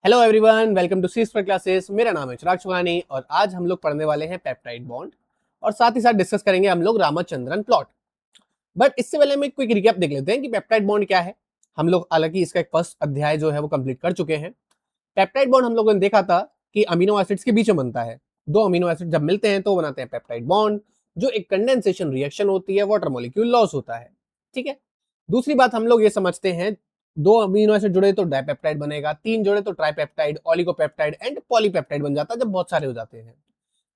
Hello everyone, welcome to C square classes. मेरा नाम है चिराग चुगानी और आज हम लोग पढ़ने वाले हैं पेप्टाइड बॉन्ड और साथ ही साथ डिस्कस करेंगे हम लोग रामचंद्रन प्लॉट। बट इससे पहले हम एक क्विक रिकैप देख लेते हैं कि पेप्टाइड बॉन्ड क्या है। हम लोग हालांकि इसका एक फर्स्ट अध्याय जो है वो कंप्लीट कर चुके हैं। पेप्टाइड बॉन्ड हम लोगों ने देखा था कि अमीनो एसिड्स के बीच में बनता है। दो अमीनो एसिड जब मिलते हैं तो बनाते हैं पेप्टाइड बॉन्ड, जो एक कंडेंसेशन रिएक्शन होती है, वाटर मॉलिक्यूल लॉस होता है। ठीक है। दूसरी बात हम लोग ये समझते हैं, दो अमीनो एसिड जुड़े तो डाइपेप्टाइड बनेगा, तीन जुड़े तो ट्राइपेप्टाइड, ऑलिगोपेप्टाइड एंड पॉलीपेप्टाइड बन जाता है जब बहुत सारे हो जाते हैं।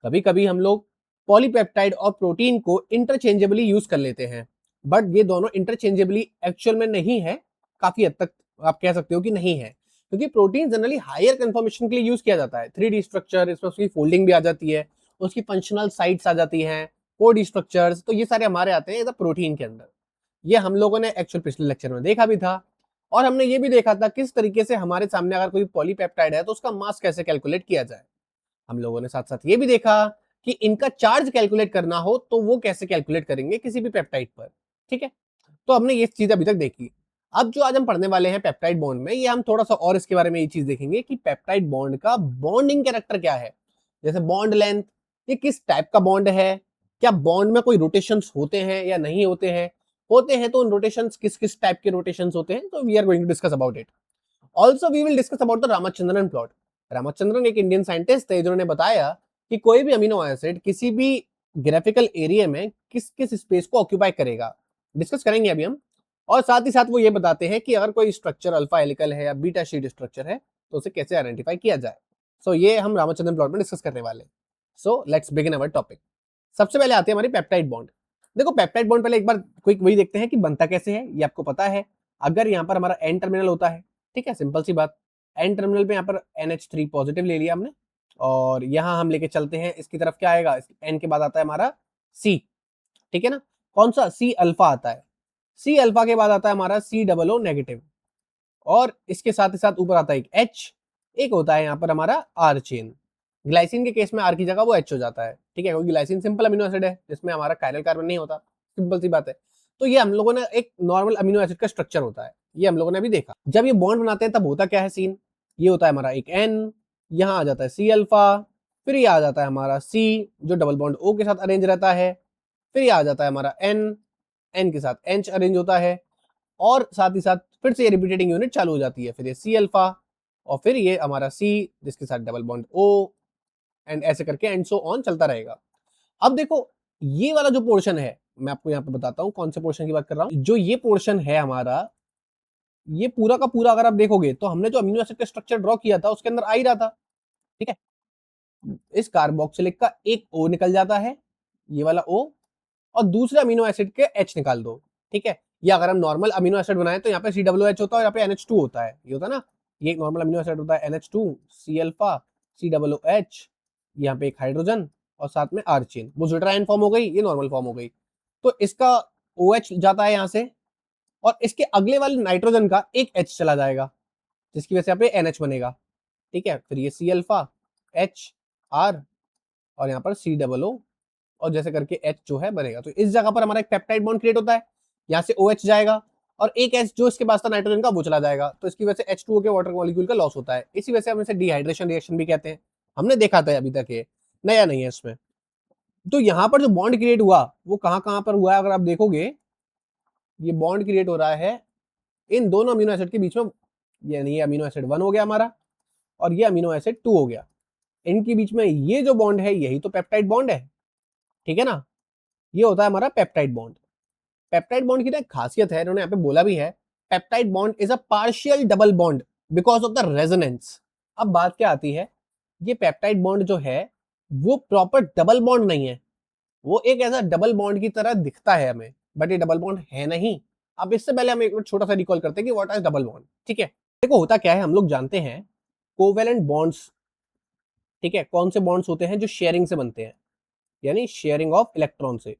कभी कभी हम लोग पॉलीपेप्टाइड और प्रोटीन को इंटरचेंजेबली यूज कर लेते हैं, बट ये दोनों इंटरचेंजेबली एक्चुअल में नहीं है। काफी हद तक आप कह सकते हो कि नहीं है, क्योंकि प्रोटीन जनरली हायर कंफर्मेशन के लिए यूज किया जाता है। 3D स्ट्रक्चर, इसमें उसकी फोल्डिंग भी आ जाती है, उसकी फंक्शनल साइट्स आ जाती हैं, 4D स्ट्रक्चर्स, तो ये सारे हमारे आते हैं एज अ प्रोटीन के अंदर। ये हम लोगों ने एक्चुअल पिछले लेक्चर में देखा भी था। और हमने ये भी देखा था किस तरीके से हमारे सामने अगर कोई पॉलीपेप्टाइड है तो उसका मास कैसे कैलकुलेट किया जाए। हम लोगों ने साथ साथ ये भी देखा कि इनका चार्ज कैलकुलेट करना हो तो वो कैसे कैलकुलेट करेंगे किसी भी पेप्टाइड पर। ठीक है। तो हमने ये चीज अभी तक देखी। अब जो आज हम पढ़ने वाले हैं पेप्टाइड बॉन्ड में, ये हम थोड़ा सा और इसके बारे में ये चीज देखेंगे कि पेप्टाइड बॉन्ड का बॉन्डिंग कैरेक्टर क्या है। जैसे बॉन्ड लेंथ, ये किस टाइप का बॉन्ड है, क्या बॉन्ड में कोई रोटेशंस होते हैं या नहीं होते हैं, होते हैं तो उन रोटेशंस किस किस टाइप के रोटेशंस होते हैं। तो we are going to discuss about it. Also we will discuss about the Ramachandran plot. Ramachandran एक इंडियन साइंटिस्ट थे जिन्होंने बताया कि कोई भी अमीनो एसिड किसी भी ग्राफिकल एरिया में किस किस स्पेस को ऑक्यूपाई करेगा, डिस्कस करेंगे अभी हम। और साथ ही साथ वो ये बताते हैं कि अगर कोई स्ट्रक्चर अल्फा हेलिकल है या बीटा शीट स्ट्रक्चर है तो उसे कैसे आइडेंटिफाई किया जाए। सो ये हम रामचंद्रन प्लॉट में डिस्कस करने वाले। So let's begin our topic. सबसे पहले आते हैं हमारी पेप्टाइड बॉन्ड। देखो पेप्टाइड बॉन्ड पहले एक बार क्विक वही देखते हैं कि बनता कैसे है, ये आपको पता है। अगर यहाँ पर हमारा एन टर्मिनल होता है, ठीक है, सिंपल सी बात। एन टर्मिनल पे यहाँ पर NH3 पॉजिटिव ले लिया हमने, और यहाँ हम लेके चलते हैं इसकी तरफ, क्या आएगा, एन के बाद आता है हमारा सी। ठीक है ना। कौन सा, सी अल्फा आता है। सी अल्फा के बाद आता है हमारा C00 नेगेटिव, और इसके साथ ही साथ ऊपर आता है एक H, एक होता है यहाँ पर हमारा R चेन। ग्लाइसिन के केस में R की जगह वो H हो जाता है। ठीक है, क्योंकि ग्लाइसिन सिंपल अमीनो एसिड है जिसमें हमारा कायरल कार्बन नहीं होता, सिंपल सी बात है। तो ये हम लोगों ने एक नॉर्मल अमीनो एसिड का स्ट्रक्चर होता है, ये हम लोगों ने अभी देखा। जब ये बॉन्ड बनाते हैं तब होता क्या है सीन, ये होता है हमारा एक N, यहाँ आ जाता है C अल्फा, फिर ये आ जाता है हमारा C जो डबल बॉन्ड O के साथ अरेंज रहता है, फिर ये आ जाता है हमारा N, N के साथ H अरेंज होता है, और साथ ही साथ फिर से ये रिपीटेटिंग यूनिट चालू हो जाती है, फिर ये C अल्फा, और फिर ये हमारा C जिसके साथ डबल बॉन्ड O, एंड ऐसे करके एंड सो ऑन चलता रहेगा। अब देखो, ये वाला जो पोर्शन है, मैं आपको यहाँ पे बताता हूँ कौन से पोर्शन की बात कर रहा हूँ। जो ये पोर्शन है हमारा, ये पूरा का पूरा अगर आप देखोगे तो हमने जो अमीनो एसिड का स्ट्रक्चर ड्रॉ किया था उसके अंदर आ ही रहा था। ठीक है। इस कार्बोक्सिलिक का एक O निकल जाता है, ये वाला O, और दूसरे अमीनो एसिड के H निकाल दो। ठीक है। या अगर हम नॉर्मल अमीनो एसिड बनाए तो यहाँ पे COOH होता है और यहाँ पे NH2 होता है, ये होता है ना। ये एक नॉर्मल अमीनो एसिड होता है NH2, C अल्फा, COOH, यहाँ पे एक हाइड्रोजन और साथ में R चेन, वो ड्यूटेराइन फॉर्म हो गई, ये नॉर्मल फॉर्म हो गई। तो इसका OH जाता है यहाँ से, और इसके अगले वाले नाइट्रोजन का एक H चला जाएगा, जिसकी वजह से यहाँ पे NH बनेगा। ठीक है। फिर ये C अल्फा, H, R, और यहाँ पर COO, और जैसे करके H जो है बनेगा। तो इस जगह पर हमारा एक पेप्टाइड बॉन्ड क्रिएट होता है, यहाँ से OH जाएगा और एक H जो इसके पास था नाइट्रोजन का वो चला जाएगा, तो इसकी वजह से H2O के वाटर मॉलिक्यूल का लॉस होता है। इसी वजह से हम इसे डिहाइड्रेशन रिएक्शन भी कहते हैं। हमने देखा था अभी तक, ये नया नहीं है इसमें। तो यहाँ पर जो बॉन्ड क्रिएट हुआ वो कहाँ कहाँ पर हुआ है, अगर आप देखोगे, ये बॉन्ड क्रिएट हो रहा है इन दोनों अमीनो एसिड के बीच में। यानी ये अमीनो एसिड 1 हो गया हमारा, और ये अमीनो एसिड 2 हो गया। इनके बीच में ये जो बॉन्ड है यही तो पेप्टाइड बॉन्ड है। ठीक है ना। ये होता है हमारा पेप्टाइड बॉन्ड। पेप्टाइड बॉन्ड की ना एक खासियत है, इन्होंने यहाँ पे बोला भी है, peptide bond is a partial double bond because of the resonance. अब बात क्या आती है, ये पेप्टाइड बॉन्ड जो है वो प्रॉपर डबल बॉन्ड नहीं है, वो एक ऐसा डबल बॉन्ड की तरह दिखता है हमें, बट ये डबल बॉन्ड है नहीं। अब इससे पहले हम एक छोटा सा रिकॉल करते हैं कि व्हाट इज डबल बॉन्ड। ठीक है। देखो होता क्या है, हम लोग जानते हैं कोवेलेंट बॉन्ड्स। ठीक है। कौन से बॉन्ड्स होते हैं जो शेयरिंग से बनते हैं, यानी शेयरिंग ऑफ इलेक्ट्रॉन से।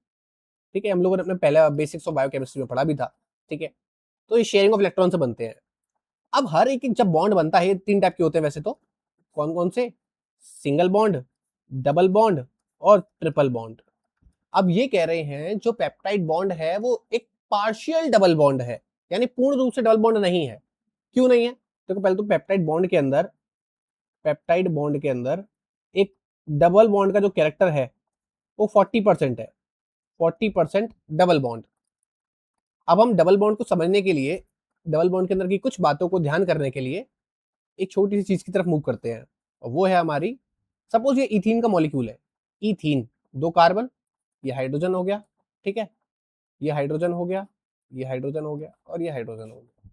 ठीक है। हम लोगों ने अपने पहले बेसिक्स ऑफ बायोकेमिस्ट्री में पढ़ा भी था। ठीक है। तो ये शेयरिंग ऑफ इलेक्ट्रॉन से बनते हैं। अब हर एक जब बॉन्ड बनता है, तीन टाइप के होते हैं वैसे तो। कौन कौन से, सिंगल बॉन्ड, डबल बॉन्ड और ट्रिपल बॉन्ड। अब ये कह रहे हैं जो पेप्टाइड बॉन्ड है वो एक पार्शियल डबल बॉन्ड है, यानी पूर्ण रूप से डबल बॉन्ड नहीं है। क्यों नहीं है, देखो पहले तो पेप्टाइड बॉन्ड के अंदर पेप्टाइड बॉन्ड के अंदर एक डबल बॉन्ड का जो कैरेक्टर है वो 40% है, 40% डबल बॉन्ड। अब हम डबल बॉन्ड को समझने के लिए, डबल बॉन्ड के अंदर की कुछ बातों को ध्यान करने के लिए एक छोटी सी चीज की तरफ मूव करते हैं, और वो है हमारी, सपोज ये इथीन का मॉलिक्यूल है, इथीन, 2 कार्बन, ये हाइड्रोजन हो गया, ठीक है, ये हाइड्रोजन हो गया, ये हाइड्रोजन हो गया, और ये हाइड्रोजन हो गया।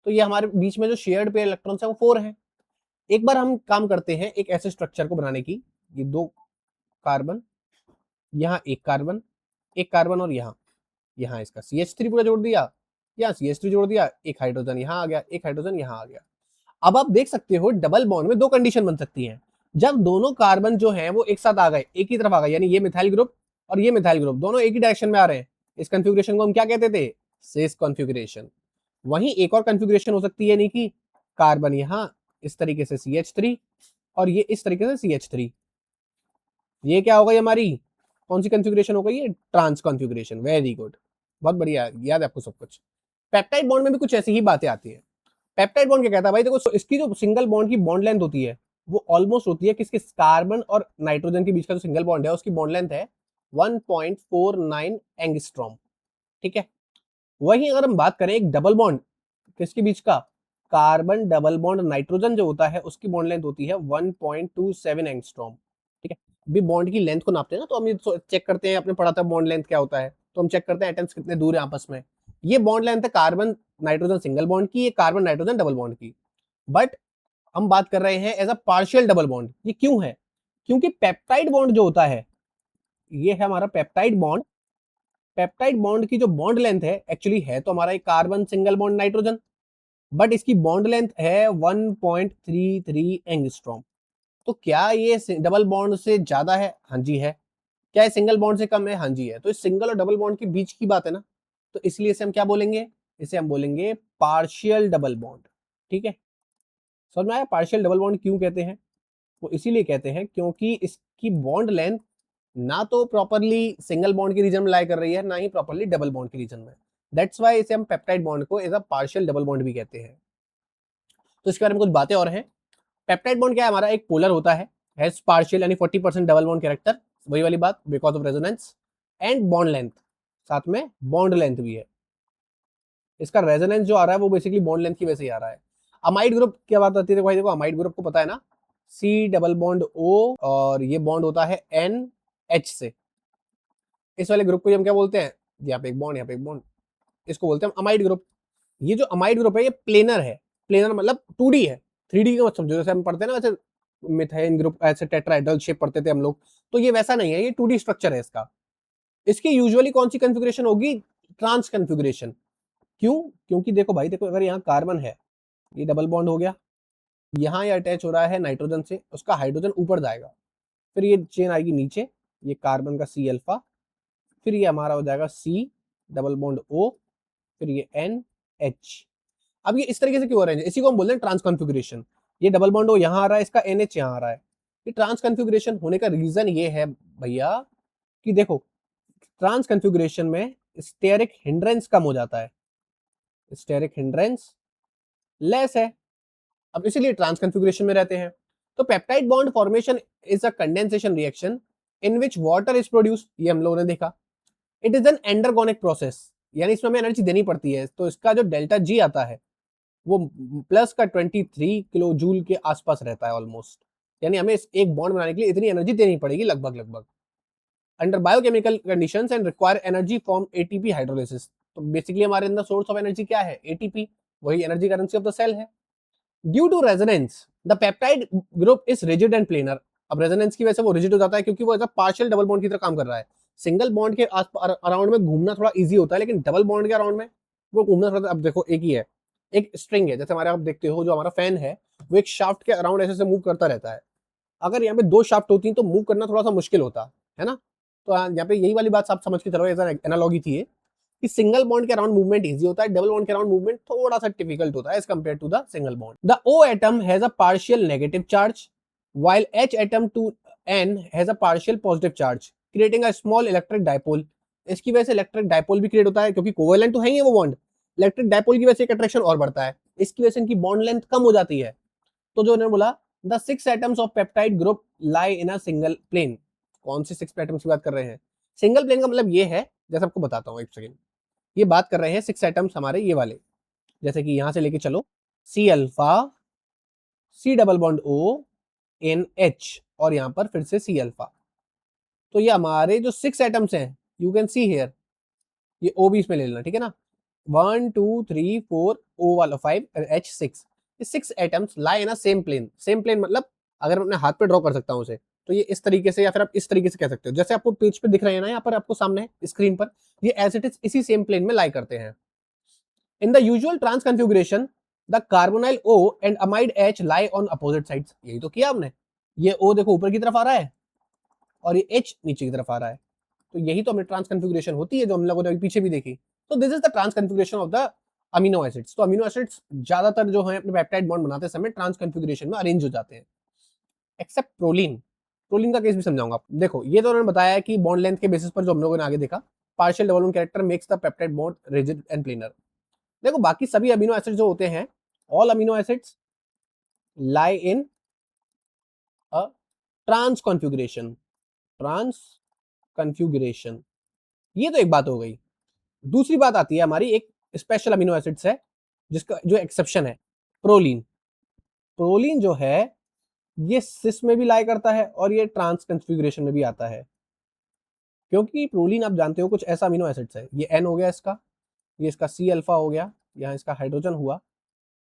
तो ये हमारे बीच में जो शेयर्ड पेयर इलेक्ट्रॉन्स है वो 4 हैं। एक बार हम काम करते हैं एक ऐसे स्ट्रक्चर को बनाने की, ये 2 कार्बन, यहाँ एक कार्बन और यहाँ इसका CH3 पूरा जोड़ दिया, यहाँ CH3 जोड़ दिया, एक हाइड्रोजन यहाँ आ गया, एक हाइड्रोजन यहाँ आ गया। अब आप देख सकते हो डबल बॉन्ड में 2 कंडीशन बन सकती हैं। जब दोनों कार्बन जो हैं वो एक साथ आ गए, एक ही तरफ आ गए, यानी ये मिथाइल ग्रुप और ये मिथाइल ग्रुप दोनों एक ही डायरेक्शन में आ रहे हैं, इस कॉन्फ़िगरेशन को हम क्या कहते थे, सिस कॉन्फ़िगरेशन। वहीं एक और कॉन्फ़िगरेशन हो सकती है, यानी कि कार्बन यहाँ इस तरीके से CH3 और ये इस तरीके से CH3, ये क्या हो गई हमारी, कौन सी कॉन्फ़िगरेशन हो गई, ये ट्रांस कॉन्फ़िगरेशन। वेरी गुड, बहुत बढ़िया, याद है आपको सब कुछ। पेप्टाइड बॉन्ड में भी कुछ ऐसी ही बातें आती है। पेप्टाइड बॉन्ड क्या कहता है भाई, देखो इसकी जो सिंगल बॉन्ड की बॉन्ड लेंथ होती है वो ऑलमोस्ट होती है किसके, कार्बन और नाइट्रोजन के बीच का जो सिंगल बॉन्ड है उसकी बॉन्ड लेंथ है 1.49 एंगस्ट्रॉम, ठीक है। वहीं अगर हम बात करें एक डबल बॉन्ड किसके बीच का, कार्बन डबल बॉन्ड नाइट्रोजन जो होता है उसकी बॉन्ड लेंथ होती है 1.27 एंगस्ट्रॉम, ठीक है। भी बॉन्ड की लेंथ को नापते हैं ना, तो हम ये चेक करते हैं, आपने पढ़ा था बॉन्ड लेंथ क्या होता है, तो हम चेक करते हैं एटम्स कितने दूर है आपस में। ये बॉन्ड लेंथ है कार्बन नाइट्रोजन सिंगल बॉन्ड की, ये कार्बन नाइट्रोजन डबल बॉन्ड की। बट हम बात कर रहे हैं as a partial double bond. ये क्यों है, क्योंकि पेप्टाइड बॉन्ड जो होता है, ये है हमारा पेप्टाइड बॉन्ड। पेप्टाइड बॉन्ड की जो बॉन्ड लेंथ है एक्चुअली है तो हमारा एक carbon single bond nitrogen, but इसकी बॉन्ड लेंथ है 1.33 एंगस्ट्रॉम। तो क्या ये डबल बॉन्ड से ज्यादा है, हाँ जी है। क्या ये सिंगल बॉन्ड से कम है, हाँ जी है। तो इस सिंगल और डबल बॉन्ड के बीच की बात है ना, तो इसलिए इसे हम क्या बोलेंगे, इसे हम बोलेंगे पार्शियल डबल बॉन्ड, ठीक है। समझ में आया पार्शियल डबल बॉन्ड क्यों कहते हैं, वो इसीलिए कहते हैं क्योंकि इसकी बॉन्ड लेंथ ना तो प्रॉपरली सिंगल बॉन्ड के रीजन में लाई कर रही है, ना ही प्रॉपरली डबल बॉन्ड के रीजन में। दैट्स वाई इसे हम पेप्टाइड बॉन्ड को as a partial double bond भी कहते हैं। तो इसके बारे में कुछ बातें और हैं। पेप्टाइड बॉन्ड क्या है हमारा, एक पोलर होता है, हैज पार्शियल यानी 40% डबल बॉन्ड कैरेक्टर, वही वाली बात, because of resonance and bond length, साथ में बॉन्ड लेंथ भी है। इसका रेजोनेंस जो आ रहा है वो बेसिकली बॉन्ड लेंथ की वजह से ही आ रहा है। अमाइड ग्रुप क्या बात आती है, भाई देखो अमाइड ग्रुप को पता है ना, C डबल बॉन्ड O, और ये बॉन्ड होता है NH से। इस वाले ग्रुप को हम क्या बोलते हैं, यहाँ पे एक बॉन्ड, यहाँ पे एक बॉन्ड, इसको बोलते हैं अमाइड ग्रुप। ये जो अमाइड ग्रुप है ये प्लेनर है, प्लेनर मतलब 2D है, 3D का मत समझो, जैसे हम पढ़ते हैं ना वैसे मिथाइन ग्रुप ऐसे टेट्राहेड्रल शेप पढ़ते थे हम लोग, तो ये वैसा नहीं है, ये 2D स्ट्रक्चर है इसका। इसकी यूजुअली कौन सी कॉन्फ़िगरेशन होगी, ट्रांस कॉन्फ़िगरेशन। क्यों, क्योंकि देखो भाई देखो, अगर यहाँ कार्बन है, ये डबल बॉन्ड हो गया, यहाँ ये अटैच हो रहा है नाइट्रोजन से, उसका हाइड्रोजन ऊपर जाएगा, फिर ये चेन आएगी नीचे, ये कार्बन का C अल्फा, फिर ये हमारा हो जाएगा C डबल बॉन्ड O, फिर ये NH। अब ये इस तरीके से क्यों हो रहा है, इसी को हम बोलते हैं ट्रांस कॉन्फ़िगरेशन। ये डबल बॉन्ड O यहाँ आ रहा है, इसका NH यहाँ आ रहा है। ये ट्रांस कॉन्फ़िगरेशन होने का रीजन ये है भैया कि देखो ट्रांस कॉन्फ़िगरेशन में स्टेरिक हिंड्रेंस कम हो जाता है, स्टेरिक हिंड्रेंस लेस है, अब इसीलिए ट्रांस कॉन्फ़िगरेशन में रहते हैं। तो peptide bond formation is a condensation reaction in which water is produced, ये हम लोगों ने देखा। It is an endergonic process, यानी इसमें हमें एनर्जी देनी पड़ती है, तो इसका जो डेल्टा जी आता है वो प्लस का 23 किलो जूल के आसपास रहता है ऑलमोस्ट, यानी हमें एक बॉन्ड बनाने के लिए इतनी एनर्जी देनी पड़ेगी लगभग लगभग, under biochemical conditions and require energy from ATP hydrolysis. तो बेसिकली हमारे अंदर सोर्स ऑफ एनर्जी क्या है, एटीपी, वही energy currency of the cell है। Due to resonance the peptide group is rigid and planar. अब रेजोनेंस की वजह से वो रिजिड हो जाता है क्योंकि वो as a partial double bond की तरह काम कर रहा है। सिंगल बॉन्ड के अराउंड में घूमना थोड़ा इजी होता है, लेकिन डबल बॉन्ड के अराउंड में वो घूमना थोड़ा, अब देखो एक ही है, एक स्ट्रिंग है, जैसे हमारे आप देखते हो जो हमारा फैन है वो एक शाफ्ट के अराउंड ऐसे मूव करता रहता है। अगर यहाँ पे 2 शाफ्ट होती तो मूव करना थोड़ा सा मुश्किल होता है ना। तो यहाँ पे यही वाली बात आप समझ के चलो, ऐसा एनालॉजी थी कि सिंगल बॉन्ड के अराउंड मूवमेंट इजी होता है, डबल बॉन्ड के अराउंड मूवमेंट थोड़ा सा डिफिकल्ट होता है as compare to the single bond. The O atom has a partial negative charge while H atom to N has a partial positive charge creating a small electric dipole। इसकी वजह से electric dipole भी create होता है क्योंकि covalent तो है ही है वो बॉन्ड, इलेक्ट्रिक डायपोल की वजह से एक अट्रैक्शन और बढ़ता है, इसकी वजह से इनकी बॉन्ड लेंथ कम हो जाती है। तो जो उन्होंने बोला the 6 atoms of peptide group lie in a single plane. कौन से 6 एटम्स की बात कर रहे हैं? सिंगल प्लेन का मतलब ये है, जैसे आपको बताता हूँ एक सेकेंड, ये बात कर रहे हैं 6 एटम्स हमारे ये वाले, जैसे कि यहां से लेके चलो C alpha, C double bond O, N H, और यहां पर फिर से सी अल्फा। तो ये हमारे जो 6 एटम्स हैं, यू कैन सी हेयर, ये ओ भी इसमें ले लेना, ठीक है ना। 1 2 3 4 ओ वाला 5 एच 6, ये 6 atoms lie in a same plane. Same plane मतलब अगर मैं अपने हाथ पे ड्रॉ कर सकता हूँ उसे, तो ये इस तरीके से, या फिर आप इस तरीके से कह सकते हो, जैसे आपको पेज पे दिख रहे हैं ना यहाँ पर आपको सामने स्क्रीन पर, ये एज इट इज इसी सेम प्लेन में लाई करते हैं। In the usual trans configuration the carbonyl O and amide H lie on opposite sides. यही तो किया हमने, ये O देखो ऊपर की तरफ आ रहा है और ये H नीचे की तरफ आ रहा है, तो यही तो हमें ट्रांस कन्फिगुरेशन होती है जो हम लोगों ने पीछे भी देखी। तो this is the trans configuration of the amino acids. तो अमीनो एसिड्स ज्यादातर जो है अपने पेप्टाइड बॉन्ड बनाते समय ट्रांस कन्फिगुरेशन में अरेंज हो जाते हैं, एक्सेप्ट प्रोलीन। प्रोलीन का केस भी समझाऊंगा आपको। देखो ये तो उन्होंने बताया कि बॉन्ड लेंथ के बेसिस पर जो हम लोगों ने आगे देखा, partial double bond character makes the peptide bond rigid and planar. देखो बाकी सभी अमीनो एसिड जो होते हैं, all amino acids lie in a trans configuration. Trans configuration, ये तो एक बात हो गई। दूसरी बात आती है हमारी, एक स्पेशल अमीनो एसिड्स है जिसका जो एक्सेप्शन है, प्रोलीन। प्रोलीन जो है ये सिस में भी लाई करता है और ये ट्रांस कॉन्फ़िगरेशन में भी आता है, क्योंकि प्रोलीन आप जानते हो कुछ ऐसा अमीनो एसिड्स है, ये एन हो गया इसका, ये इसका सी अल्फा हो गया, यहाँ इसका हाइड्रोजन हुआ,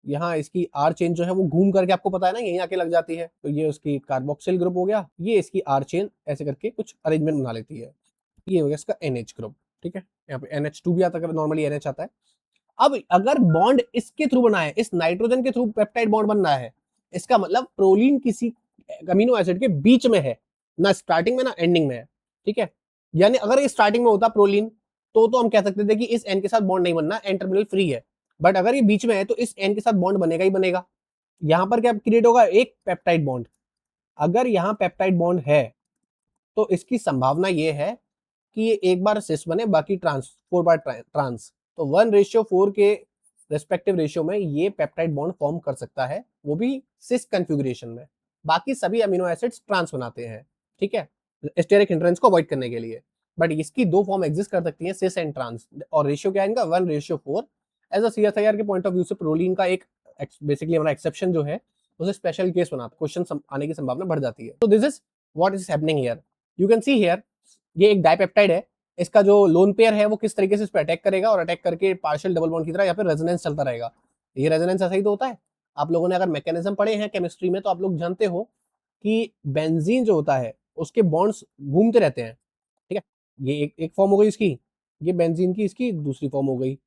यहाँ इसकी आर चेन जो है वो घूम करके आपको पता है ना यहीं आके लग जाती है, तो ये उसकी कार्बोक्सिल ग्रुप हो गया, ये इसकी आर चेन ऐसे करके कुछ अरेंजमेंट बना लेती है, ये हो गया इसका NH ग्रुप। ठीक है, यहाँ पे NH2 भी आता है, नॉर्मली NH आता है। अब अगर बॉन्ड इसके थ्रू बना है, इस नाइट्रोजन के थ्रू पेप्टाइड बॉन्ड बन रहा है, इसका मतलब प्रोलीन किसी अमीनो एसिड के बीच में है, ना स्टार्टिंग में ना एंडिंग में है। ठीक है, यानी अगर ये स्टार्टिंग में होता प्रोलीन तो हम कह सकते थे कि इस एन के साथ बॉन्ड नहीं बनना, एन टर्मिनल फ्री है। बट अगर ये बीच में है तो इस एन के साथ बॉन्ड बनेगा ही बनेगा। यहां पर क्या क्रिएट होगा, एक पेप्टाइड बॉन्ड। अगर यहाँ पेप्टाइड बॉन्ड है तो इसकी संभावना ये है कि ये एक बार सिस बने, बाकी ट्रांस, 4 बार ट्रांस, तो 1:4 के रेस्पेक्टिव रेशियो में ये पेप्टाइड बॉन्ड फॉर्म कर सकता है, वो भी सिस कन्फिगुरेशन में। बाकी सभी अमीनो एसिड्स ट्रांस बनाते हैं, ठीक है, स्टेरिक हिंड्रेंस को अवॉइड करने के लिए। बट इसकी दो फॉर्म एग्जिस्ट कर सकती है, सिस एंड ट्रांस, और रेशियो क्या है इनका, 1:4। एज अ CSIR के पॉइंट ऑफ व्यू से प्रोलीन का एक बेसिकली हमारा एक्सेप्शन जो है उसे स्पेशल केस बनाता है, क्वेश्चन आने की संभावना बढ़ जाती है। तो this is what is happening here. You can see here, ये एक डाइपेप्टाइड है, इसका जो लोन पेयर है वो किस तरीके से इस पर अटैक करेगा और अटैक करके पार्शियल डबल बॉन्ड की तरह यहाँ पे रेजोनेंस चलता रहेगा। ये रेजोनेंस ऐसा ही तो होता है। आप लोगों ने अगर मैकेनिज्म पढ़े हैं केमिस्ट्री में तो आप लोग जानते हो कि बेंजीन जो होता है उसके बॉन्ड्स घूमते रहते हैं। ठीक है, ये एक फॉर्म हो गई इसकी, ये बेंजीन की इसकी दूसरी फॉर्म हो गई।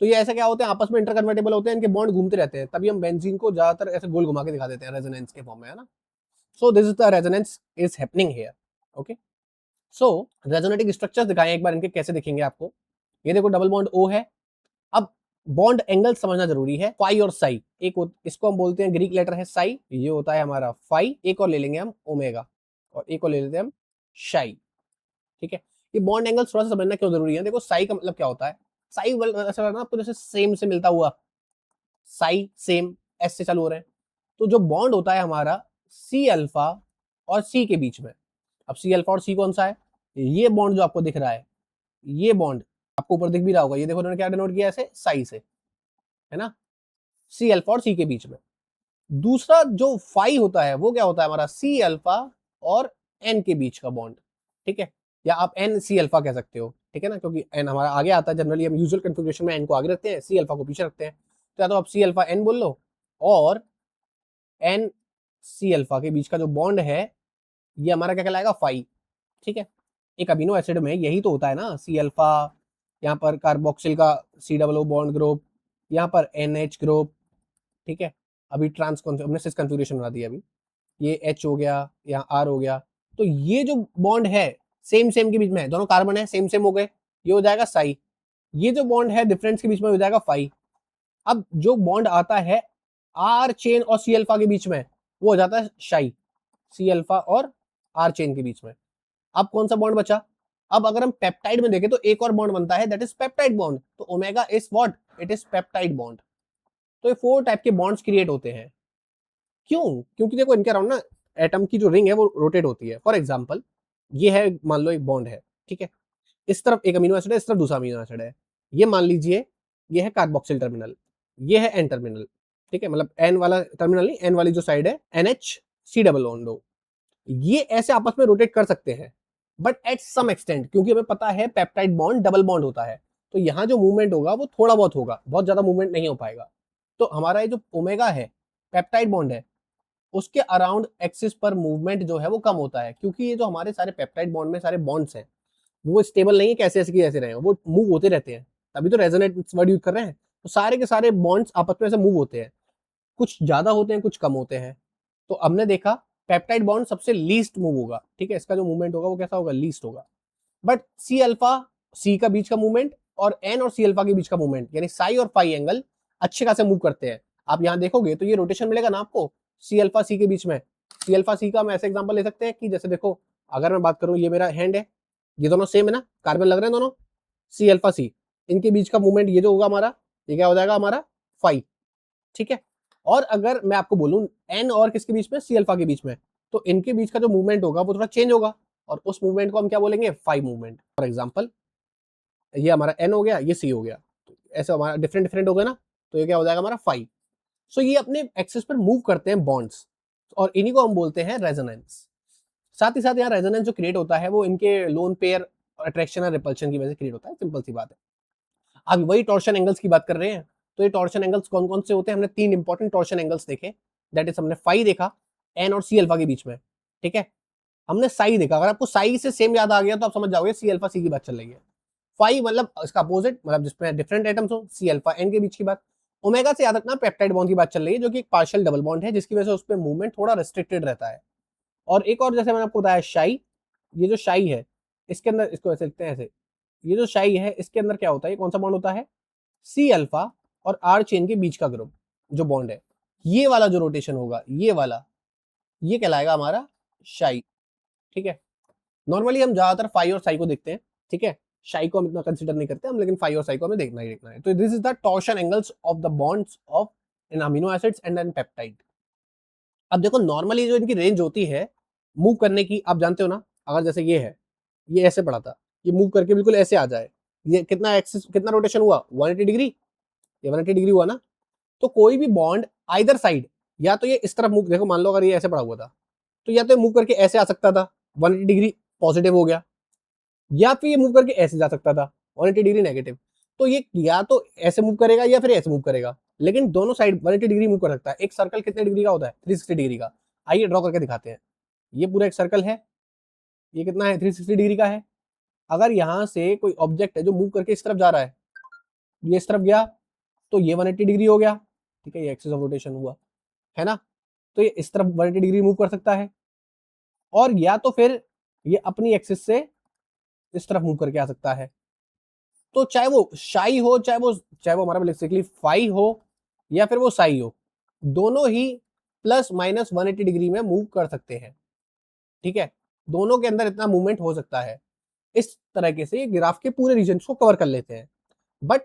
तो ये ऐसा क्या होते हैं, आपस में इंटरकन्वर्टेबल होते हैं, इनके बॉन्ड घूमते रहते हैं, तभी हम बेंजीन को ज्यादातर ऐसे गोल घुमा के दिखा देते हैं रेजोनेंस के फॉर्म में, है ना। सो this is the resonance is happening here. Okay, so resonating structures दिखाएं एक बार इनके कैसे दिखेंगे आपको। ये देखो डबल बॉन्ड O है। अब बॉन्ड एंगल समझना जरूरी है, फाई और साई। इसको हम बोलते हैं, ग्रीक लेटर है साई, ये होता है हमारा फाई। एक और ले लेंगे हम ओमेगा, और एक और ले लेते हैं हम शाई। ठीक है, ये बॉन्ड एंगल थोड़ा सा समझना क्यों जरूरी है। देखो साई का मतलब क्या होता है, साई ऐसा लगना आपको जैसे सेम से मिलता हुआ, साई सेम, एस से चालू हो रहे हैं। तो जो बॉन्ड होता है हमारा सी अल्फा और सी के बीच में, अब सी अल्फा और सी कौन सा है, ये बॉन्ड जो आपको दिख रहा है, ये बॉन्ड आपको ऊपर दिख भी रहा होगा, ये देखो उन्होंने क्या डिनोट किया ऐसे साई से, है ना, सी अल्फा और सी के बीच में। दूसरा जो फाई होता है वो क्या होता है हमारा सी अल्फा और एन के बीच का बॉन्ड। ठीक है, या आप एन सी अल्फा कह सकते हो, ठीक है ना, क्योंकि एन हमारा आगे आता है, जनरली हम यूजुअल कन्फिग्रेशन में एन को आगे रखते हैं, सी अल्फा को पीछे रखते हैं। तो या तो आप सी अल्फा एन बोल लो, और एन सी अल्फा के बीच का जो बॉन्ड है ये हमारा क्या कहलाएगा, फाई। ठीक है, एक अमीनो एसिड में यही तो होता है ना, सी अल्फा, यहाँ पर कार्बोक्सिल का C double O bond group, यहाँ पर NH ग्रुप। ठीक है, अभी ट्रांस हमने सिस कन्फिग्रेशन बना दिया, अभी ये H हो गया, यहाँ R हो गया। तो ये जो बॉन्ड है सेम सेम के बीच में है, दोनों कार्बन है सेम सेम हो गए, ये हो जाएगा साई। ये जो बॉन्ड है डिफरेंस के बीच में हो जाएगा फाई। अब जो बॉन्ड आता है आर चेन और सी अल्फा के बीच में, वो हो जाता है शाई, सी अल्फा और आर चेन के बीच में। अब कौन सा बॉन्ड बचा, अब अगर हम पेप्टाइड में देखें तो एक और बॉन्ड बनता है, दैट इज पेप्टाइड बॉन्ड। तो omega is what, it is peptide bond. तो ये 4 टाइप के बॉन्ड्स क्रिएट होते हैं। क्यों? क्योंकि देखो इनके अराउंड ना एटम की जो रिंग है वो रोटेट होती है। फॉर एग्जाम्पल ये है, मान लो एक बॉन्ड है, ठीक है, इस तरफ एक अमीनो एसिड है, इस तरफ दूसरा अमीनो एसिड है। ये मान लीजिए ये है कार्बोक्सिल टर्मिनल, ये है एन टर्मिनल, ठीक है, मतलब एन वाला टर्मिनल नहीं, एन वाली जो साइड है NH C डबल बॉन्ड हो। ये ऐसे आपस में रोटेट कर सकते हैं, बट एट सम एक्सटेंट, क्योंकि हमें पता है पेप्टाइड बॉन्ड डबल बॉन्ड होता है, तो यहाँ जो मूवमेंट होगा वो थोड़ा बहुत होगा, बहुत ज्यादा मूवमेंट नहीं हो पाएगा। तो हमारा ये जो ओमेगा है, पेप्टाइड बॉन्ड है, उसके अराउंड एक्सिस पर मूवमेंट जो है वो कम होता है, क्योंकि ये जो हमारे सारे पेप्टाइड बॉन्ड में सारे बॉन्ड्स हैं वो स्टेबल नहीं है, कैसे ऐसे की ऐसे रहे, वो मूव होते रहते हैं, तभी तो रेजोनेंस वर्ड यूज कर रहे हैं। तो सारे के सारे बॉन्ड्स आपस में ऐसे मूव होते हैं, कुछ ज्यादा होते हैं कुछ कम होते हैं। तो हमने देखा पेप्टाइड बॉन्ड सबसे लीस्ट मूव होगा, ठीक है, इसका जो मूवमेंट होगा वो कैसा होगा, लीस्ट होगा। बट सी अल्फा सी का बीच का मूवमेंट और एन और सी अल्फा के बीच का मूवमेंट यानी साई और फाई एंगल अच्छे खासे मूव करते हैं। आप यहाँ देखोगे तो ये रोटेशन मिलेगा ना आपको सी अल्फा सी के बीच में। सी अल्फा सी का हम ऐसे एग्जांपल ले सकते हैं कि जैसे देखो, अगर मैं बात करूं, ये मेरा हैंड है, ये दोनों सेम है ना, कार्बन लग रहे हैं दोनों, सी अल्फा सी, इनके बीच का मूवमेंट ये जो होगा हमारा, ये क्या हो जाएगा हमारा फाई, ठीक है। और अगर मैं आपको बोलूं एन और किसके बीच में, सी अल्फा के बीच में, तो इनके बीच का जो मूवमेंट होगा वो थोड़ा चेंज होगा, और उस मूवमेंट को हम क्या बोलेंगे, फाई मूवमेंट। फॉर एग्जाम्पल ये हमारा एन हो गया, ये सी हो गया, तो ऐसे हमारा डिफरेंट डिफरेंट हो गया ना, तो ये क्या हो जाएगा हमारा फाई। सो ये अपने एक्सिस पर मूव करते हैं बॉन्ड्स, और इन्हीं को हम बोलते हैं रेजोनेंस। साथ ही साथ यहाँ रेजोनेंस जो क्रिएट होता है वो इनके लोन पेयर अट्रैक्शन और रिपल्शन की वजह से क्रिएट होता है, सिंपल सी बात है। अब वही टॉर्शन एंगल्स की बात कर रहे हैं, तो ये टॉर्शन एंगल्स कौन कौन से होते हैं, हमने 3 इंपॉर्टेंट टॉर्शन एंगल्स देखे, दैट इज हमने फाई देखा एन और सी अल्फा के बीच में, ठीक है, हमने साई देखा। अगर आपको साई से सेम याद आ गया तो आप समझ जाओगे सी अल्फा सी की बात चल रही है। फाई मतलब इसका अपोजिट, मतलब जिसमें डिफरेंट एटम्स हो, सी अल्फा एन के बीच की बात। ओमेगा से याद रखना पेप्टाइड बॉन्ड की बात चल रही है, जो कि एक पार्शियल डबल बॉन्ड है, जिसकी वजह से उस पर मूवमेंट थोड़ा रेस्ट्रिक्टेड रहता है। और एक और जैसे मैंने आपको बताया शाई, ये जो शाई है इसके अंदर, इसको ऐसे लिखते हैं ऐसे, ये जो शाई है इसके अंदर क्या होता है, ये कौन सा बॉन्ड होता है, सी अल्फा और आर चेन के बीच का ग्रुप जो बॉन्ड है, ये वाला जो रोटेशन होगा, ये वाला, ये कहलाएगा हमारा शाई, ठीक है। नॉर्मली हम ज्यादातर फाई और साई को देखते हैं, ठीक है, शाई को हम इतना कंसिडर नहीं करते हम, लेकिन फाई और साई को हमें देखना ही देखना है। तो this is the torsion angles of the bonds of in amino acids and an peptide. अब देखो नॉर्मली जो इनकी रेंज होती है मूव करने की, आप जानते हो ना, अगर जैसे ये है, ये ऐसे पड़ा था, ये मूव करके बिल्कुल ऐसे आ जाए, ये कितना एक्सिस, कितना रोटेशन हुआ, 180 डिग्री, ये 180 डिग्री हुआ ना। तो कोई भी बॉन्ड आइदर साइड, या तो ये इस तरफ मूव, देखो मान लो अगर ये ऐसे पड़ा हुआ था, तो या तो मूव करके ऐसे आ सकता था, 180 डिग्री पॉजिटिव हो गया, या फिर ये मूव करके ऐसे जा सकता था, 180 डिग्री नेगेटिव। तो ये या तो ऐसे मूव करेगा या फिर ऐसे मूव करेगा, लेकिन दोनों साइड 180 डिग्री मूव कर सकता है। एक सर्कल कितने डिग्री का होता है, 360 डिग्री का। आइए ड्रॉ करके दिखाते हैं। ये पूरा एक सर्कल है, ये कितना है, 360 डिग्री का है। अगर यहाँ से कोई ऑब्जेक्ट है जो मूव करके इस तरफ जा रहा है, ये इस तरफ गया, तो ये 180 डिग्री हो गया, ठीक है, ये एक्सिस ऑफ रोटेशन हुआ, है ना। तो ये इस तरफ 180 डिग्री मूव कर सकता है, और या तो फिर ये अपनी एक्सिस से इस तरफ मूव करके आ सकता है। तो चाहे वो शाई हो, चाहे वो हमारा बेसिकली फाई हो, या फिर वो साई हो, दोनों ही प्लस माइनस 180 डिग्री में मूव कर सकते हैं, ठीक है, दोनों के अंदर इतना मूवमेंट हो सकता है। इस तरीके से ये ग्राफ के पूरे रीजन को कवर कर लेते हैं। But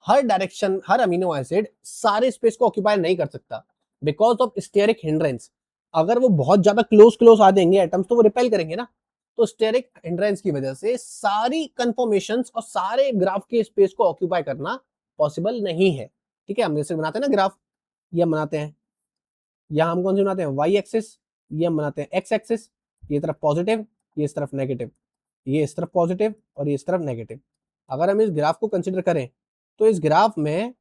her direction, her amino acid सारे स्पेस को ऑक्यूपाई नहीं कर सकता, बिकॉज ऑफ स्टेरिक हिंड्रेंस। अगर वो बहुत ज्यादा क्लोज क्लोज आ जाएंगे एटम्स, तो वो रिपेल करेंगे ना, तो स्टेरिक हिंड्रेंस की वजह से सारी कंफर्मेशंस और सारे ग्राफ के स्पेस को ऑक्यूपाई करना पॉसिबल नहीं है, ठीक है। हम जैसे बनाते हैं ना ग्राफ, ये हम बनाते हैं, यहाँ हम कौन से बनाते हैं, वाई एक्सिस, ये हम बनाते हैं एक्स एक्सिस, ये तरफ पॉजिटिव, ये इस तरफ नेगेटिव, ये इस तरफ पॉजिटिव और ये इस तरफ नेगेटिव। अगर हम इस ग्राफ को कंसिडर करें, तो इस ग्राफ में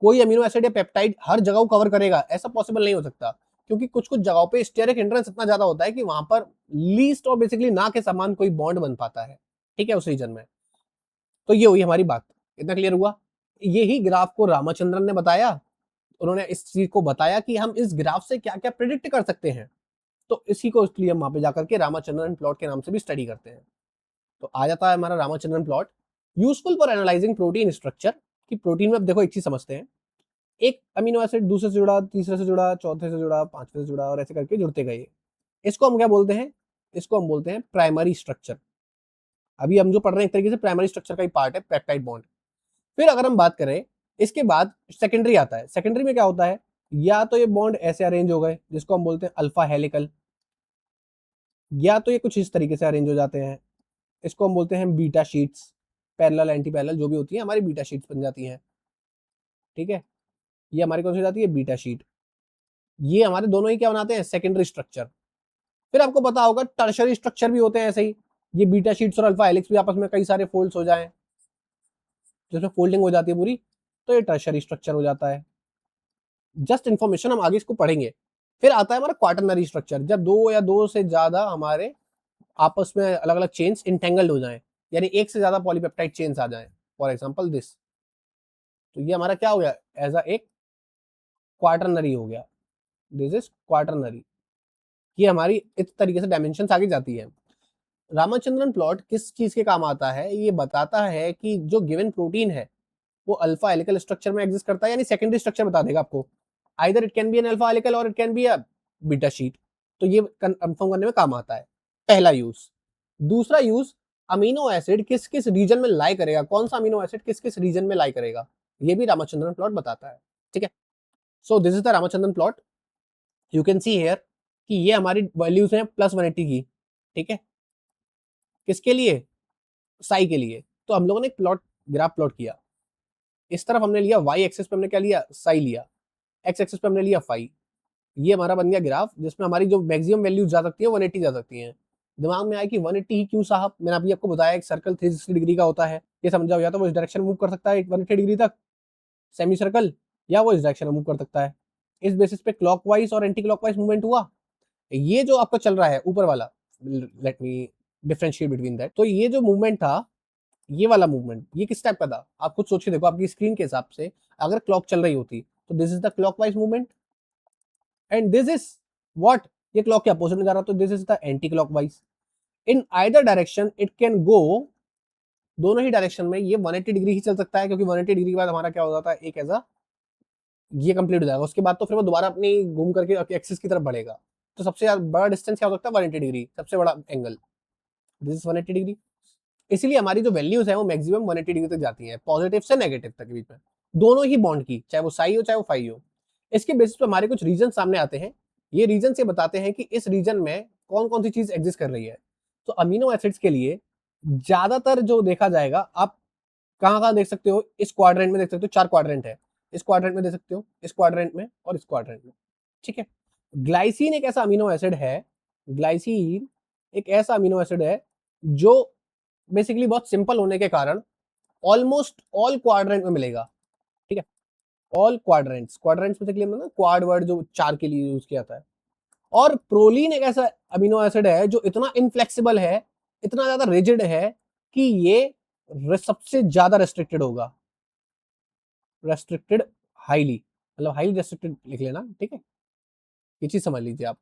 कोई अमीनो एसिड या पेप्टाइड हर जगह को कवर करेगा, ऐसा पॉसिबल नहीं हो सकता, क्योंकि कुछ कुछ जगहों पे स्टेरिक हिंड्रेंस इतना ज्यादा होता है कि वहां पर लीस्ट और बेसिकली ना के समान कोई बॉन्ड बन पाता है, ठीक है, उस रीजन में। तो ये हुई हमारी बात, इतना क्लियर हुआ। यही ग्राफ को रामाचंद्रन ने बताया, उन्होंने इस चीज को बताया कि हम इस ग्राफ से क्या क्या प्रिडिक्ट कर सकते हैं। तो इसी को इसलिए हम वहां पे जाकर के रामाचंद्रन प्लॉट के नाम से भी स्टडी करते हैं। तो आ जाता है हमारा Ramachandran plot, useful for analysing protein structure. कि प्रोटीन में अब देखो एक चीज समझते हैं, एक अमीनो एसिड दूसरे से जुड़ा, तीसरे से जुड़ा, चौथे से जुड़ा, पांचवे से जुड़ा, और ऐसे करके जुड़ते गए। इसको हम क्या बोलते हैं, इसको हम बोलते हैं प्राइमरी स्ट्रक्चर। अभी हम जो पढ़ रहे हैं एक तरीके से प्राइमरी स्ट्रक्चर का ही पार्ट है पेप्टाइड बॉन्ड। फिर अगर हम बात करें, इसके बाद सेकेंडरी आता है। सेकेंडरी में क्या होता है, या तो ये बॉन्ड ऐसे अरेंज हो गए जिसको हम बोलते हैं अल्फा हेलिकल, या तो ये कुछ इस तरीके से अरेंज हो जाते हैं, इसको हम बोलते हैं beta sheets, parallel anti parallel जो भी होती है हमारी बीटा शीट्स बन जाती हैं। ठीक है, ये हमारी कौन सी हो जाती है, बीटा शीट। ये हमारे दोनों ही क्या बनाते हैं, सेकेंडरी स्ट्रक्चर। फिर आपको पता होगा टर्शरी स्ट्रक्चर भी होते हैं ऐसे ही, ये बीटा शीट्स और अल्फा हेलिक्स भी आपस में कई सारे फोल्ड्स हो जाएं जिसमें फोल्डिंग हो जाती है पूरी, तो ये टर्शरी स्ट्रक्चर हो जाता है। जस्ट इन्फॉर्मेशन, हम आगे इसको पढ़ेंगे। फिर आता है हमारा क्वाटरनरी स्ट्रक्चर, जब दो या दो से ज्यादा हमारे आपस में अलग अलग चेन्स इंटेंगल्ड हो जाएं, यानी एक से ज्यादा पॉलीपेप्टाइड चेन्स आ जाएं, फॉर एग्जांपल दिस, तो ये हमारा क्या हो गया, एज अ एक क्वाटरनरी हो गया, दिस इज क्वाटरनरी। ये हमारी इस तरीके से डायमेंशन आगे जाती है। रामाचंद्रन प्लॉट किस चीज के काम आता है, ये बताता है कि जो गिवन प्रोटीन है वो अल्फा हेलिकल स्ट्रक्चर में एग्जिस्ट करता है, यानी सेकेंडरी स्ट्रक्चर बता देगा आपको, either it can be an alpha helical और it can be a beta sheet. तो ये कंफर्म करने में काम आता है, पहला यूज। दूसरा यूज, अमीनो एसिड किस किस रीजन में लाई करेगा, कौन सा अमीनो एसिड किस किस रीजन में लाई करेगा, ये भी रामाचंद्रन प्लॉट बताता है। ठीक है, so this is the Ramachandran plot. You can see here कि ये हमारी वैल्यूज हैं +180 की। ठीक है, किसके लिए, साई के लिए। तो हम लोगों ने एक प्लॉट, ग्राफ प्लॉट किया, इस तरफ हमने लिया वाई एक्सिस पे हमने क्या लिया, साई लिया, एक्स एक्सिस पे हमने लिया फाई। ये हमारा बन गया ग्राफ जिसमें हमारी जो मैक्सिमम वैल्यूज जा सकती है 180 जा सकती हैं। दिमाग में आया कि 180 ही क्यों साहब, मैंने अभी आपको बताया एक सर्कल 360 डिग्री का होता है, ये समझा हो, या तो वो इस डायरेक्शन में मूव कर सकता है 180 डिग्री तक सेमी सर्कल, या वो इस डायरेक्शन में मूव कर सकता है। इस बेसिस पे क्लॉकवाइज और एंटी क्लॉकवाइज मूवमेंट हुआ। ये जो आपका चल रहा है ऊपर वाला, let me differentiate between that, तो ये जो मूवमेंट था, ये वाला मूवमेंट, ये किस टाइप का था, आप खुद सोच के देखो आपकी स्क्रीन के हिसाब से। अगर क्लॉक चल रही होती तो this is the clockwise movement, and this is what, ये क्लॉक के अपोजिट में जा रहा, तो this is the anti clockwise. In either direction it can go, दोनों ही डायरेक्शन में ये 180 डिग्री ही चल सकता है, क्योंकि 180 डिग्री के बाद हमारा क्या हो जाता है, एक ऐसा ये कंप्लीट हो जाएगा, उसके बाद तो फिर वो दोबारा अपनी घूम करके एक्सिस की तरफ बढ़ेगा। तो सबसे बड़ा डिस्टेंस क्या हो सकता है, 180 डिग्री, सबसे बड़ा एंगल, दिस इज 180 डिग्री। इसीलिए हमारी जो वैल्यूज है वो मैक्सिमम 180 डिग्री तक जाती है, पॉजिटिव से नेगेटिव तक बीच में, दोनों ही बॉन्ड की, चाहे वो साई हो चाहे वो फाई हो। इसके बेसिस पे हमारे कुछ रीजन सामने आते हैं, ये रीजन से बताते हैं कि इस रीजन में कौन कौन सी चीज एग्जिस्ट कर रही है। तो अमीनो एसिड्स के लिए ज्यादातर जो देखा जाएगा, आप कहाँ कहाँ देख सकते हो, इस क्वाड्रेंट में देख सकते हो, 4 क्वाड्रेंट है, इस क्वाड्रेंट में देख सकते हो, इस क्वाड्रेंट में और इस क्वाड्रेंट में। ठीक है, ग्लाइसिन एक ऐसा अमीनो एसिड है, ग्लाइसिन एक ऐसा अमीनो एसिड है जो बेसिकली बहुत सिंपल होने के कारण ऑलमोस्ट ऑल क्वाड्रेंट में मिलेगा। ठीक है, ऑल क्वाड्रेंट्स, क्वाड्रेंट्स बेसिकली मतलब क्वाड वर्ड जो 4 के लिए यूज किया जाता है। और प्रोलीन एक ऐसा अमीनो एसिड है जो इतना इनफ्लेक्सिबल है, इतना ज्यादा रिजिड है कि ये सबसे ज्यादा रेस्ट्रिक्टेड होगा, रेस्ट्रिक्टेड हाईली, मतलब हाईली रेस्ट्रिक्टेड लिख लेना। ठीक है, ये चीज समझ लीजिए आप।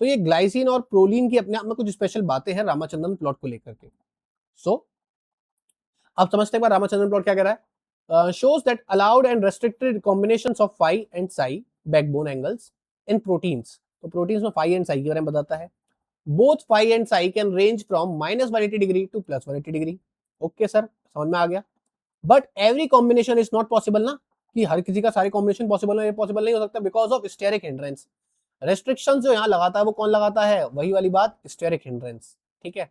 तो ये ग्लाइसिन और प्रोलीन की अपने आप में कुछ स्पेशल बातें हैं रामाचंद्रन प्लॉट को लेकर के। सो आप समझते हैं रामाचंद्रन प्लॉट क्या कह रहा है, shows that allowed and restricted combinations of phi and psi backbone angles in proteins। तो प्रोटीन्स में phi and psi के बारे में बताता है। both phi and psi can range from -180 degree to +180 degree. Okay sir, समझ में आ गया। But every combination is not possible ना, कि हर किसी का सारे कॉम्बिनेशन पॉसिबल है, पॉसिबल नहीं हो सकता, because of steric hindrance. Restriction जो यहाँ लगाता है वो कौन लगाता है, वही वाली बात, स्टेरिक हिंड्रेंस। ठीक है,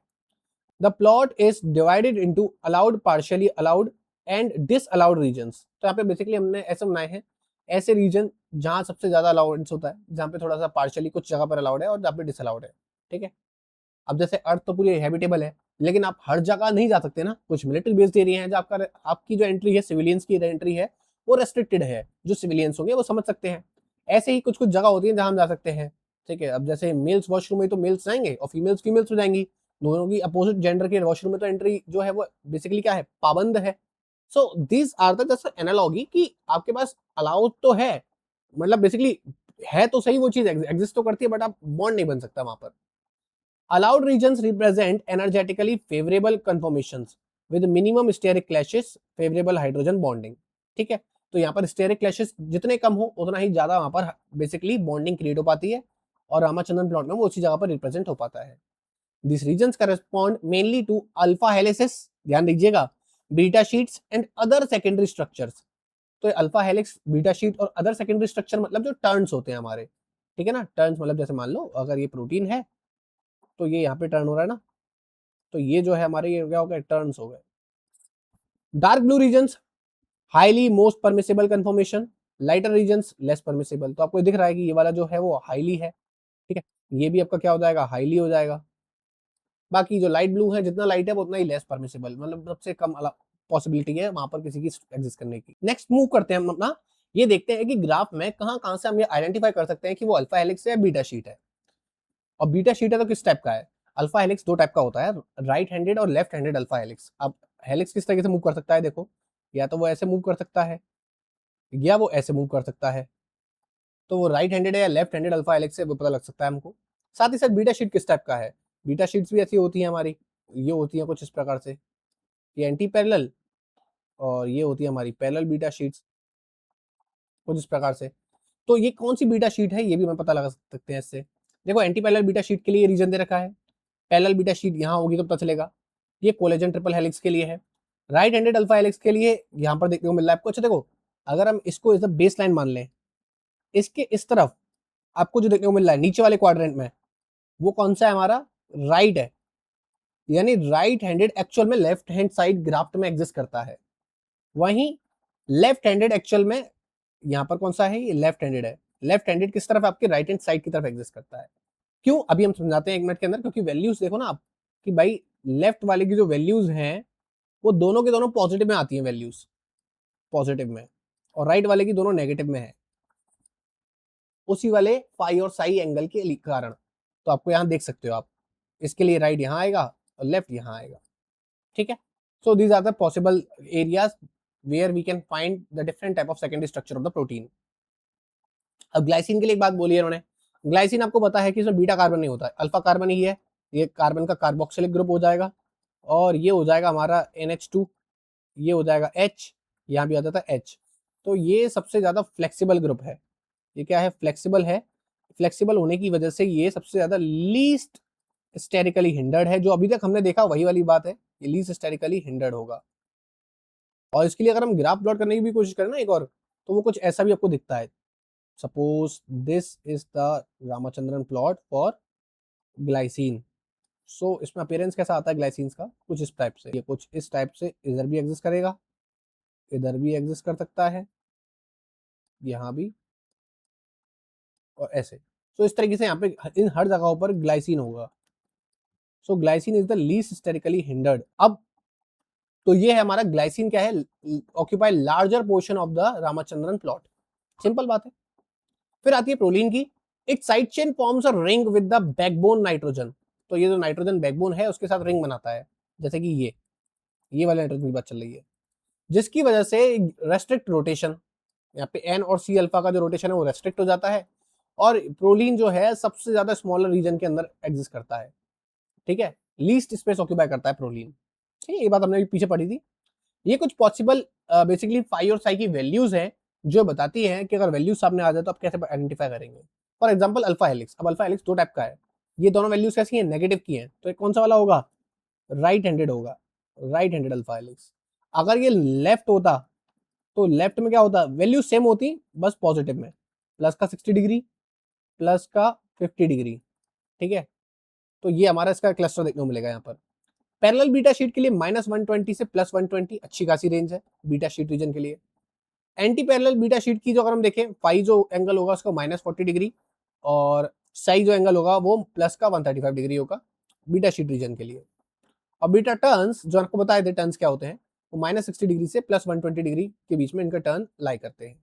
the plot is divided into allowed, partially allowed and disallowed regions. तो यहाँ पे बेसिकली हमने ऐसे बनाए हैं, ऐसे रीजन जहां सबसे ज्यादा अलाउडेंस होता है, जहां पे थोड़ा सा पार्शियली कुछ जगह पर अलाउड है और जहाँ पे डिसअलाउड है। ठीक है, अब जैसे अर्थ तो पूरी हैबिटेबल है, लेकिन आप हर जगह नहीं जा सकते ना, कुछ मिलिट्री बेस्ड एरिया है, जो आपकी जो एंट्री है, सिविलियंस की एंट्री है, वो रेस्ट्रिक्टेड है, जो सिविलियंस होंगे वो समझ सकते हैं। ऐसे ही कुछ कुछ जगह होती है जहां हम जा सकते हैं। ठीक है, अब जैसे मेल्स वॉशरूम में तो मेल्स जाएंगे और फीमेल्स फीमेल्स हो जाएंगी, दोनों की अपोजिट जेंडर के वॉशरूम में तो एंट्री जो है वो बेसिकली क्या है, पाबंद है। So these are the just analogy कि आपके पास अलाउड तो है, मतलब बेसिकली है तो सही, वो चीज एग्जिस्ट तो करती है, बट आप बॉन्ड नहीं बन सकता वहां पर। Allowed regions represent energetically favorable conformations with minimum steric clashes, favorable hydrogen bonding। ठीक है, तो यहाँ पर स्टेरिक क्लैशेस जितने कम हो उतना ही ज्यादा वहां पर बेसिकली बॉन्डिंग क्रिएट हो पाती है, और रामाचंद्रन प्लॉट में वो उसी जगह पर रिप्रेजेंट हो पाता है। This regions correspond mainly to alpha helices, ध्यान दीजिएगा, beta sheets and other secondary structures. तो अल्फा हेलिक्स, बीटा शीट और अदर सेकेंडरी स्ट्रक्चर मतलब जो टर्न्स होते हैं हमारे, ठीक है ना। टर्न्स मतलब जैसे मान लो अगर ये प्रोटीन है तो ये यहाँ पे टर्न हो रहा है ना, तो ये जो है हमारे ये क्या हो गए, टर्न्स हो गए। Dark blue regions highly most permissible conformation, lighter regions less permissible. तो आपको दिख रहा है कि ये वाला जो है वो हाईली है, ठीक है, ये भी आपका क्या हो जाएगा, हाईली हो जाएगा। बाकी जो लाइट ब्लू है जितना लाइट है वो उतना ही लेस परमिसिबल, मतलब सबसे कम पॉसिबिलिटी है वहां पर किसी की एग्जिस्ट करने की। नेक्स्ट मूव करते हैं हम अपना, ये देखते हैं कि ग्राफ में कहां कहां से हम ये आइडेंटिफाई कर सकते हैं कि वो अल्फा हेलिक्स है या बीटा शीट है। और बीटा शीट है तो किस टाइप का है। अल्फा हेलिक्स दो टाइप का होता है, राइट हैंडेड और लेफ्ट हैंडेड अल्फा हेलिक्स। अब हेलिक्स किस तरीके से मूव कर सकता है, देखो, या तो वो ऐसे मूव कर सकता है या वो ऐसे मूव कर सकता है। तो वो राइट हैंडेड है या लेफ्ट हैंडेड अल्फा हेलिक्स से वो पता लग सकता है हमको। साथ ही साथ बीटा शीट किस टाइप का है, बीटा शीट्स भी ऐसी होती है हमारी, ये होती है कुछ इस प्रकार से, ये एंटी पैरेलल, और ये होती है हमारी पैरेलल बीटा शीट्स कुछ इस प्रकार से। तो ये कौन सी बीटा शीट है ये भी हम पता लगा सकते हैं इससे। देखो एंटी पैरेलल बीटा शीट के लिए रीजन दे रखा है, पैरेलल बीटा शीट यहाँ होगी तो पता चलेगा। ये कोलेजन ट्रिपल हेलिक्स के लिए है। राइट हैंडेड अल्फा हेलिक्स के लिए यहाँ पर देखने को मिल रहा है आपको। अच्छा देखो, अगर हम इसको एज अ बेस लाइन मान लें, इसके इस तरफ आपको जो देखने को मिल रहा है नीचे वाले क्वाड्रेंट में, वो कौन सा है हमारा, राइट है। यानी राइट हैंडेड एक्चुअल में लेफ्ट हैंड साइड ग्राफ्ट में एग्जिस्ट करता है, वहीं लेफ्ट हैंडेड एक्चुअल में यहाँ पर कौन सा है, ये लेफ्ट हैंडेड है। लेफ्ट हैंडेड किस तरफ, आपके राइट हैंड साइड की तरफ एग्जिस्ट करता है। क्यों, अभी हम समझाते हैं एक मिनट के अंदर, क्योंकि वैल्यूज देखो ना आप कि भाई लेफ्ट वाले की जो वैल्यूज हैं वो दोनों के दोनों पॉजिटिव में आती हैं वैल्यूज, पॉजिटिव में, और राइट वाले की दोनों नेगेटिव में है, उसी वाले फाई और साई एंगल के कारण। तो आपको यहाँ देख सकते हो आप, इसके लिए राइट यहाँ आएगा और लेफ्ट यहाँ आएगा, ठीक है। So these are the possible areas where we can find the different type of secondary structure of the protein. अब ग्लाइसिन के लिए एक बात बोली है उन्होंने, ग्लाइसिन आपको पता है कि इसमें बीटा कार्बन नहीं होता है, अल्फा कार्बन ही है। ये कार्बन का कार्बोक्सिलिक ग्रुप हो जाएगा, और ये हो जाएगा हमारा NH2, ये हो जाएगा H, यहाँ भी आ जाता है H। तो ये सबसे ज्यादा फ्लेक्सिबल ग्रुप है। ये क्या है, फ्लेक्सिबल है। फ्लेक्सिबल होने की वजह से ये सबसे ज्यादा लीस्ट स्टेरिकली हिंडर्ड है। जो अभी तक हमने देखा वही वाली बात है, ये लीस्ट स्टेरिकली हिंडर्ड होगा। और इसके लिए अगर हम ग्राफ प्लॉट करने की भी कोशिश करें ना एक और, तो वो कुछ ऐसा भी आपको दिखता है। Suppose this is the Ramachandran plot for glycine. So इसमें अपीयरेंस कैसा आता है ग्लाइसिन का, कुछ इस टाइप से, ये कुछ इस टाइप से इधर भी एग्जिस्ट करेगा, इधर भी एग्जिस्ट कर सकता है, यहाँ भी, और ऐसे। सो इस तरीके से यहाँ पे इन हर जगहों पर ग्लाइसिन होगा। So glycine is the least sterically hindered. अब तो ये है हमारा ग्लाइसिन क्या है, occupy larger portion of the Ramachandran plot, simple बात है। फिर आती है प्रोलीन की, एक side chain forms a ring with the backbone nitrogen. तो ये जो नाइट्रोजन बैकबोन है उसके साथ रिंग बनाता है, जैसे कि ये वाले नाइट्रोजन की बात चल रही है, जिसकी वजह से रेस्ट्रिक्ट रोटेशन, यहाँ पे N और C अल्फा का जो रोटेशन है वो रेस्ट्रिक्ट हो जाता है, और प्रोलीन जो है सबसे ज्यादा स्मॉलर रीजन के अंदर एग्जिस्ट करता है, ठीक है, लीस्ट स्पेस ऑक्यूपाई करता है प्रोलीन। ठीक है, ये बात हमने पीछे पढ़ी थी। ये कुछ पॉसिबल बेसिकली फाई और साई की वैल्यूज हैं जो बताती हैं कि अगर वैल्यूज सामने आ जाए तो आप कैसे आइडेंटिफाई करेंगे। फॉर एग्जांपल अल्फा हेलिक्स, अब अल्फा हेलिक्स दो टाइप का है, ये दोनों वैल्यूज कैसी हैं, नेगेटिव की हैं, तो एक कौन सा वाला होगा, राइट हैंडेड होगा, राइट हैंडेड अल्फा हेलिक्स। अगर ये लेफ्ट होता तो लेफ्ट में क्या होता, वैल्यू सेम होती बस पॉजिटिव में, प्लस का 60 डिग्री, प्लस का 50 डिग्री, ठीक है। तो ये हमारा इसका क्लस्टर देखने को मिलेगा यहाँ पर। पैरेलल बीटा शीट के लिए -120 से +120 अच्छी खासी रेंज है बीटा शीट रीजन के लिए। एंटी पैरेलल बीटा शीट की जो अगर हम देखें, फाई जो एंगल होगा उसका -40 डिग्री, और साई जो एंगल होगा वो प्लस का 135 डिग्री होगा बीटा शीट रीजन के लिए। और बीटा टर्न्स जो आपको बताए थे टर्न्स क्या होते हैं, वो -60 डिग्री से +120 डिग्री के बीच में इनका टर्न लाई करते हैं।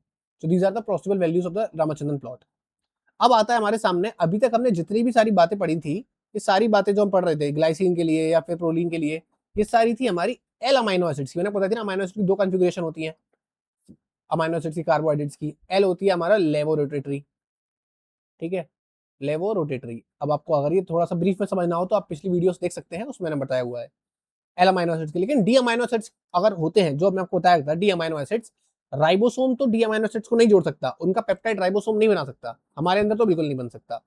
So these are the possible values of the Ramachandran plot. अब आता है हमारे सामने, अभी तक हमने जितनी भी सारी बातें पढ़ी थी, ये सारी बातें जो हम पढ़ रहे थे ग्लाइसिन के लिए या फिर प्रोलीन के लिए, ये सारी थी हमारी एल अमाइनो एसिड्स की। मैंने पता थी ना अमाइनो एसिड की दो कॉन्फ़िगरेशन होती है, अमाइनो एसिड्स की, कार्बोहाइड्रेट्स की। एल होती है हमारा लेवोरोटेटरी, ठीक है, लेवोरोटेटरी। अब आपको अगर ये थोड़ा सा ब्रीफ में समझना हो तो आप पिछली वीडियोस देख सकते हैं, उसमें मैंने बताया हुआ है एल अमाइनो एसिड्स के। लेकिन डी अमाइनो एसिड्स अगर होते हैं, जो मैं आपको बताया था डी अमाइनो एसिड्स, राइबोसोम तो डी अमाइनो एसिड्स को नहीं जोड़ सकता, उनका पेप्टाइड राइबोसोम नहीं बना सकता, हमारे अंदर तो बिल्कुल नहीं बन सकता।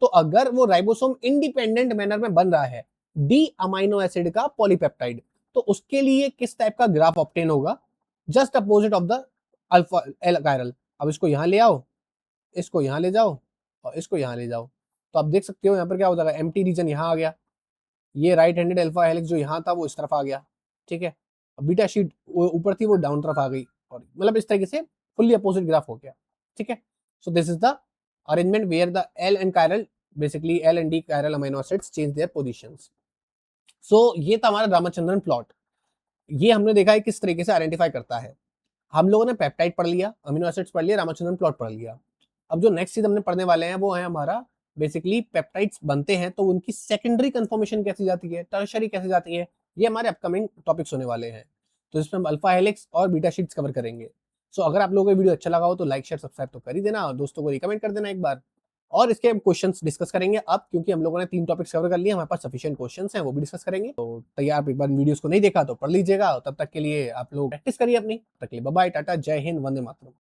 तो अगर वो राइबोसोम इंडिपेंडेंट मैनर में बन रहा है डी अमाइनो एसिड का पॉलीपेप्टाइड, तो उसके लिए किस टाइप का ग्राफ ऑब्टेन होगा, just opposite of the alpha L chiral. अब इसको यहाँ ले आओ, इसको यहाँ ले जाओ और इसको यहाँ ले जाओ, तो आप देख सकते हो यहाँ पर क्या हो जाएगा, एम्प्टी रीजन यहाँ आ गया, ये राइट हैंडेड अल्फा हेलिक्स जो यहाँ था वो इस तरफ आ गया, ठीक है। अब बीटा शीट ऊपर थी वो डाउन तरफ आ गई, और मतलब इस तरीके से फुल्ली अपोजिट ग्राफ हो गया, ठीक है। So this is the arrangement where the L and chiral basically L and D chiral amino acids change their positions. सो ये था हमारा रामचंद्रन प्लॉट। ये हमने देखा है किस तरीके से आइडेंटिफाई करता है। हम लोगों ने पेप्टाइड पढ़ लिया, अमीनो एसिड्स पढ़ लिया, रामचंद्रन प्लॉट पढ़ लिया। अब जो नेक्स्ट चीज हमने पढ़ने वाले हैं वो है हमारा बेसिकली पेप्टाइड्स बनते हैं तो उनकी सेकेंडरी कंफर्मेशन कैसे जाती है, टर्शरी कैसे जाती है, ये हमारे अपकमिंग टॉपिक्स होने वाले हैं। तो इसमें हम अल्फा हेलिक्स और बीटा शीट्स कवर करेंगे। सो अगर आप लोगों को वीडियो अच्छा लगा हो तो लाइक शेयर सब्सक्राइब तो कर ही देना, और दोस्तों को रिकमेंड कर देना एक बार। और इसके हम क्वेश्चंस डिस्कस करेंगे अब, क्योंकि हम लोगों ने 3 टॉपिक्स कवर कर लिए, हमारे पास सफिशिएंट क्वेश्चंस हैं, वो भी डिस्कस करेंगे। तो तैयार, एक बार वीडियोस को नहीं देखा तो पढ़ लीजिएगा, तब तक के लिए आप लोग प्रैक्टिस करिए अपनी। तक के लिए बाय बाय, टाटा, जय हिंद, वंदे मातरम।